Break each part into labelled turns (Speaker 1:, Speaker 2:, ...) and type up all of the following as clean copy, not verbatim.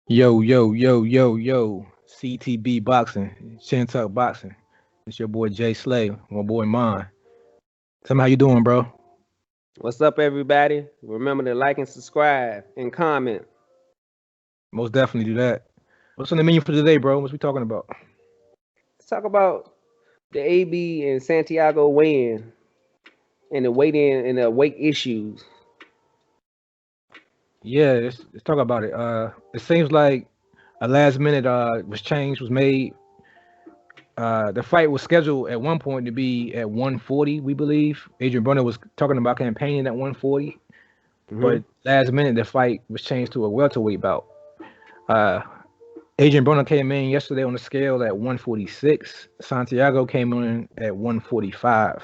Speaker 1: Yo, yo, yo, yo, yo. CTB Boxing, Chin Tuck Boxing. It's your boy Jay Slay, my boy Mine. Tell me how you doing, bro?
Speaker 2: What's up, everybody? Remember to like and subscribe and comment.
Speaker 1: Most definitely do that. What's on the menu for today, bro? What we talking about?
Speaker 2: Let's talk about the AB and Santiago weigh-in and the weight-in and the weight issues.
Speaker 1: Yeah, let's talk about it. It seems like a last minute was made. The fight was scheduled at one point to be at 140, we believe. Adrian Broner was talking about campaigning at 140,
Speaker 2: hmm
Speaker 1: but last minute the fight was changed to a welterweight bout. Uh, Adrian Broner came in yesterday on the scale at 146. Santiago came in at 145.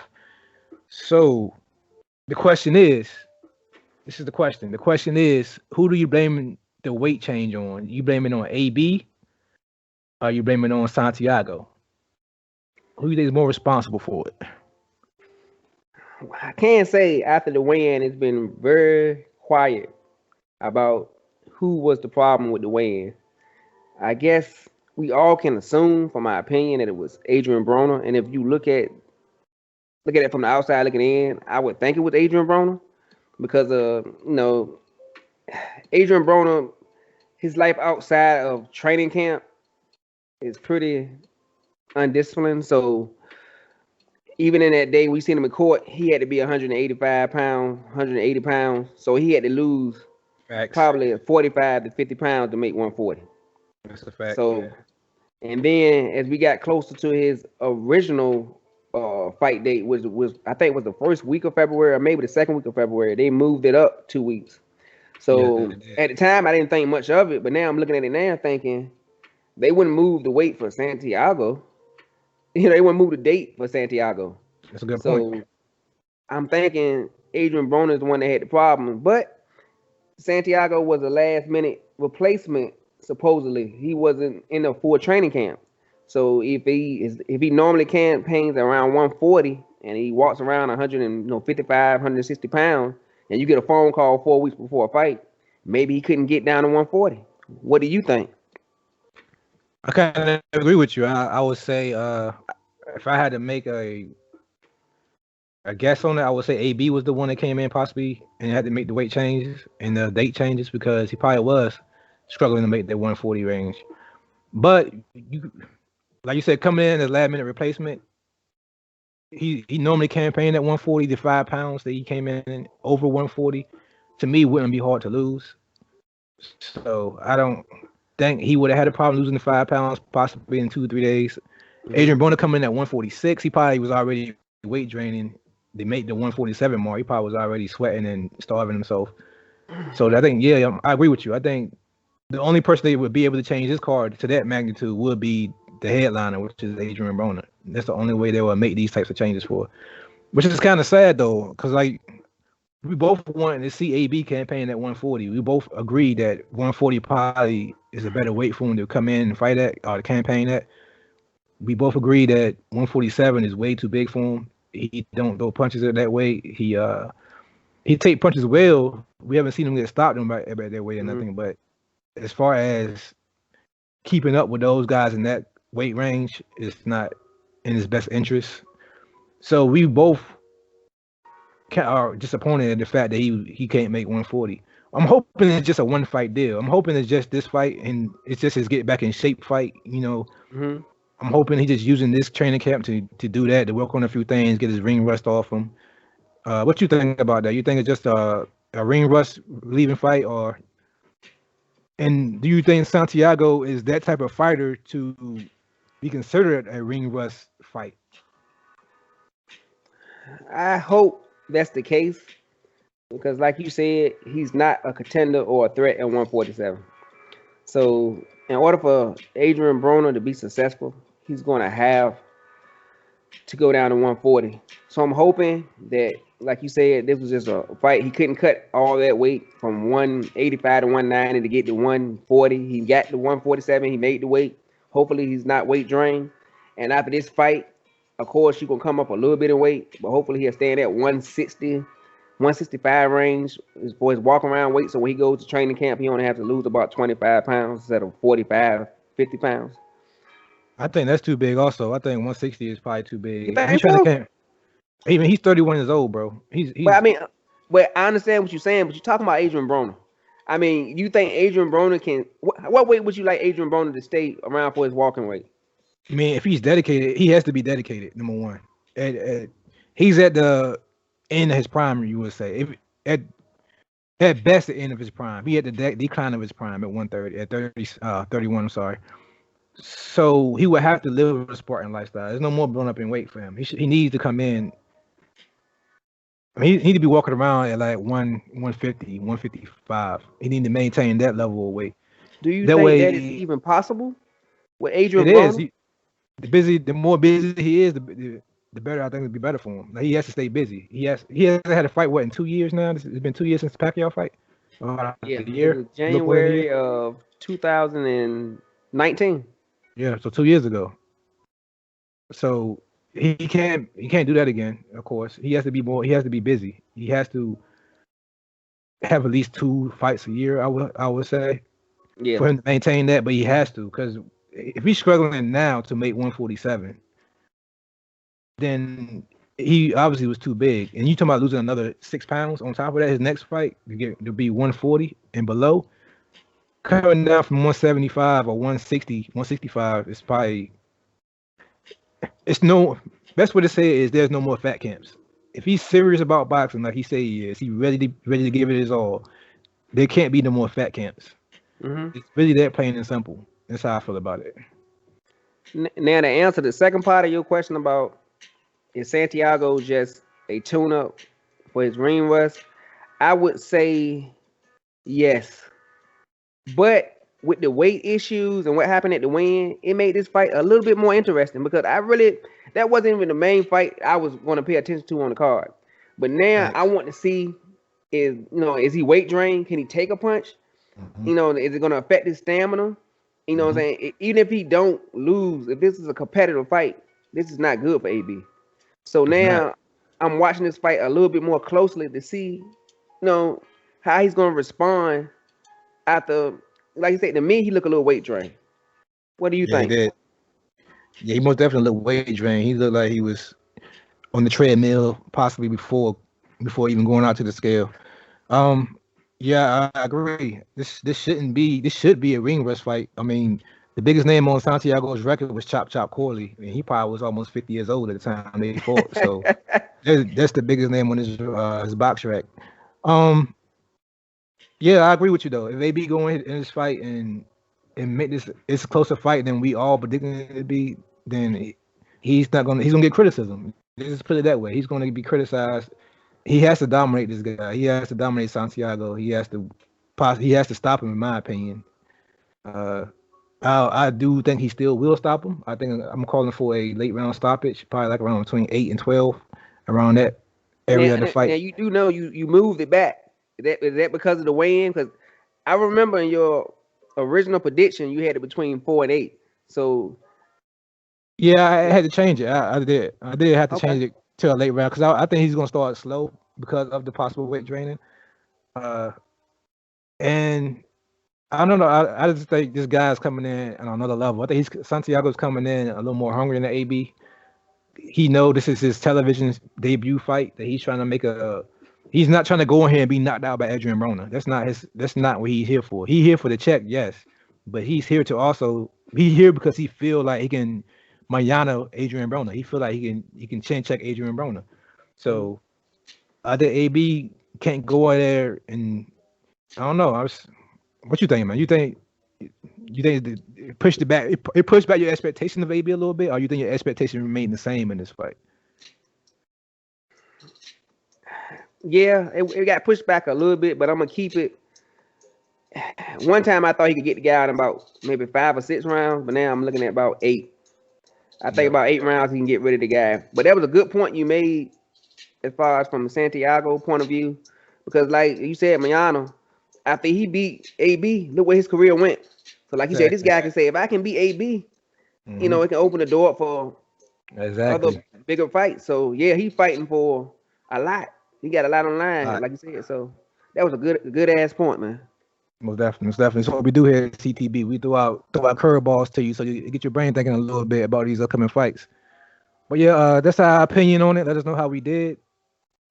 Speaker 1: So the question is, this is the question. The question is, who do you blame the weight change on? You blame it on AB or you blame it on Santiago? Who do you think is more responsible for it?
Speaker 2: I can say after the weigh-in, it's been very quiet about who was the problem with the weigh-in. I guess we all can assume, from my opinion, that it was Adrian Broner. And if you look at it from the outside looking in, I would think it was Adrian Broner because Adrian Broner, his life outside of training camp is pretty undisciplined. So even in that day we seen him in court, he had to be 185 pounds, 180 pounds. So he had to lose
Speaker 1: Facts.
Speaker 2: probably 45 to 50 pounds to make 140.
Speaker 1: That's a fact.
Speaker 2: So, and then as we got closer to his original fight date, was I think it was the first week of February or maybe the second week of February, they moved it up 2 weeks.
Speaker 1: Yeah,
Speaker 2: So at the time I didn't think much of it, but now I'm looking at it now thinking they wouldn't move the weight for Santiago. They wouldn't move the date for Santiago.
Speaker 1: that's a good point.
Speaker 2: So I'm thinking Adrian Broner is the one that had the problem. But Santiago was a last minute replacement. Supposedly, he wasn't in a full training camp. So if he normally campaigns around 140 and he walks around 155, 160 pounds, and you get a phone call 4 weeks before a fight, maybe he couldn't get down to 140. What do you think?
Speaker 1: I kind of agree with you. I would say if I had to make a guess on it, I would say AB was the one that came in possibly and had to make the weight changes and the date changes because he probably was struggling to make that 140 range. But you, like you said, coming in as last minute replacement, he normally campaigned at 140 to 5 pounds. That he came in over 140. To me, wouldn't be hard to lose. So I don't think he would have had a problem losing the 5 pounds possibly in 2 or 3 days.
Speaker 2: hmm
Speaker 1: Adrian Broner coming in at 146, he probably was already weight draining. They made the 147 mark. He probably was already sweating and starving himself. So I think, yeah, I agree with you. I think the only person that would be able to change his card to that magnitude would be the headliner, which is Adrian Broner. That's the only way they will make these types of changes for. Which is kind of sad though, because like we both wanted to see AB campaign at 140. We both agreed that 140 probably is a better weight for him to come in and fight at or to campaign at. We both agreed that 147 is way too big for him. He don't throw punches at that weight. He take punches well. We haven't seen him get stopped about that weight or
Speaker 2: hmm
Speaker 1: nothing. But as far as keeping up with those guys in that weight range, it's not in his best interest. So we both are disappointed in the fact that he can't make 140. I'm hoping it's just a one fight deal. I'm hoping it's just this fight and it's just his get back in shape fight.
Speaker 2: hmm
Speaker 1: I'm hoping he's just using this training camp to do that, to work on a few things, get his ring rust off him. What you think about that? You think it's just a ring rust leaving fight, or and do you think Santiago is that type of fighter to be considered a ring rust fight?
Speaker 2: I hope that's the case because, like you said, he's not a contender or a threat at 147. So, in order for Adrian Broner to be successful, he's going to have to go down to 140. So, I'm hoping that, like you said, this was just a fight. He couldn't cut all that weight from 185 to 190 to get to 140. He got to 147. He made the weight. Hopefully, he's not weight drained. And after this fight, of course, you're going to come up a little bit of weight, but hopefully, he'll stand at 160 165 range is for his walk around weight. So when he goes to training camp, he only has to lose about 25 pounds instead of 45, 50 pounds.
Speaker 1: I think that's too big. Also, I think 160 is probably too big.
Speaker 2: You
Speaker 1: If he's
Speaker 2: think
Speaker 1: trying to
Speaker 2: so?
Speaker 1: camp, even he's 31 years old, bro.
Speaker 2: But I
Speaker 1: He's
Speaker 2: mean, but I understand what you're saying, but you're talking about Adrian Broner. I mean, you think Adrian Broner can? What weight would you like Adrian Broner to stay around for his walking weight?
Speaker 1: I mean, if he's dedicated, he has to be dedicated. Number one, he's at the end of his prime. You would say, if at best, the end of his prime. He at the decline of his prime at 130, at 31. I'm sorry. So he would have to live a Spartan lifestyle. There's no more blown up in weight for him. He needs to come in. I mean, he need to be walking around at like 150, 155. He need to maintain that level of weight.
Speaker 2: Do you
Speaker 1: That
Speaker 2: think
Speaker 1: way,
Speaker 2: that is even possible with Adrian
Speaker 1: it is.
Speaker 2: Broner?
Speaker 1: The more busy he is, the better I think it'd be better for him. Like, he has to stay busy. He hasn't had a fight in 2 years now. It's been 2 years since the Pacquiao fight.
Speaker 2: Yeah,
Speaker 1: A
Speaker 2: it
Speaker 1: year,
Speaker 2: was
Speaker 1: a little more than a year.
Speaker 2: January of 2019.
Speaker 1: Yeah, so 2 years ago. So he can't do that again. Of course, he has to be more. He has to be busy. He has to have at least 2 fights a year. I would say
Speaker 2: Yeah,
Speaker 1: for him to maintain that, but he has to, because if he's struggling now to make 147, then he obviously was too big. And you talking about losing another 6 pounds on top of that, his next fight to be 140 and below. Coming down from 175 or 160, 165 is probably, it's no, best way to say it is there's no more fat camps. If he's serious about boxing like he say he is, he ready to give it his all, there can't be no more fat camps. It's really that plain and simple. That's how I feel about it.
Speaker 2: Now, to answer the second part of your question about is Santiago just a tune-up for his ring rust, I would say yes. But with the weight issues and what happened at the weigh-in, it made this fight a little bit more interesting, because that wasn't even the main fight I was going to pay attention to on the card. But now I want to see, is he weight drained? Can he take a punch? Is it going to affect his stamina? You know what I'm saying? Even if he don't lose, if this is a competitive fight, this is not good for AB. So now I'm watching this fight a little bit more closely to see, how he's going to respond after. Like you said, to me, he looked a little weight drained. What do you think?
Speaker 1: He did. Yeah, he most definitely looked weight drained. He looked like he was on the treadmill, possibly before even going out to the scale. Yeah, I agree. This should be a ring rust fight. I mean, the biggest name on Santiago's record was Chop Corley, and he probably was almost 50 years old at the time they fought. So that's the biggest name on his box rack. Yeah, I agree with you though. If AB go in this fight and make this it's a closer fight than we all predicting it to be, then he's gonna get criticism. Let's just put it that way. He's gonna be criticized. He has to dominate this guy. He has to dominate Santiago. He has to stop him, in my opinion. I do think he still will stop him. I think I'm calling for a late round stoppage, probably like around between 8 and 12, around that area of the fight.
Speaker 2: Now you do know you moved it back. Is that because of the weigh-in? Because I remember in your original prediction you had it between 4 and 8. So
Speaker 1: yeah, I had to change it. I did have to change it to a late round, because I think he's gonna start slow because of the possible weight draining. And I don't know. I just think this guy's coming in on another level. I think Santiago's coming in a little more hungry than AB. He know this is his television debut fight, that he's trying to make he's not trying to go in here and be knocked out by Adrian Broner. That's not what he's here for. He's here for the check, yes. But he's here because he feel like he can Mayana Adrian Broner. He feel like he can chin check Adrian Broner. So I think AB can't go in there, and I don't know. What you think, man? You think it pushed it back? It pushed back your expectation of AB a little bit, or you think your expectation remained the same in this fight?
Speaker 2: Yeah, it got pushed back a little bit, but I'm gonna keep it. One time I thought he could get the guy out in about maybe 5 or 6 rounds, but now I'm looking at about 8. I think about 8 rounds he can get rid of the guy. But that was a good point you made as far as from Santiago point of view, because like you said, Mayano, after he beat AB, look where his career went. So like you said, this guy can say, if I can beat AB, it can open the door for other bigger fights. So yeah, he's fighting for a lot. He got a lot online,
Speaker 1: All right.
Speaker 2: like you said. So that was a good ass point, man.
Speaker 1: Most definitely, most definitely. So what we do here at CTB, we throw out curveballs to you, so you get your brain thinking a little bit about these upcoming fights. But yeah, that's our opinion on it. Let us know how we did.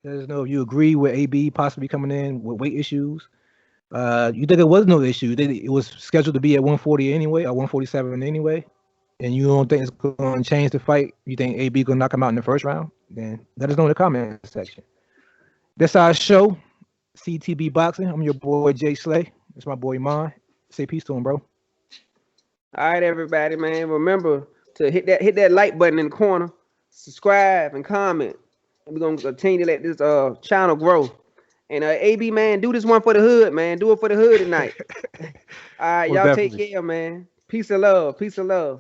Speaker 1: Let us know if you agree with AB possibly coming in with weight issues. You think it was no issue? It was scheduled to be at 140 anyway, or 147 anyway, and you don't think it's going to change the fight? You think AB going to knock him out in the first round? Then let us know in the comment section. That's our show, CTB Boxing. I'm your boy Jay Slay. It's my boy Mon. Say peace to him, bro.
Speaker 2: All right, everybody, man. Remember to hit that like button in the corner, subscribe and comment. And we're gonna continue to let this channel grow. And AB, man, do this one for the hood, man. Do it for the hood tonight. All right,
Speaker 1: Most
Speaker 2: y'all take
Speaker 1: definitely.
Speaker 2: care, man. Peace and love. Peace and love.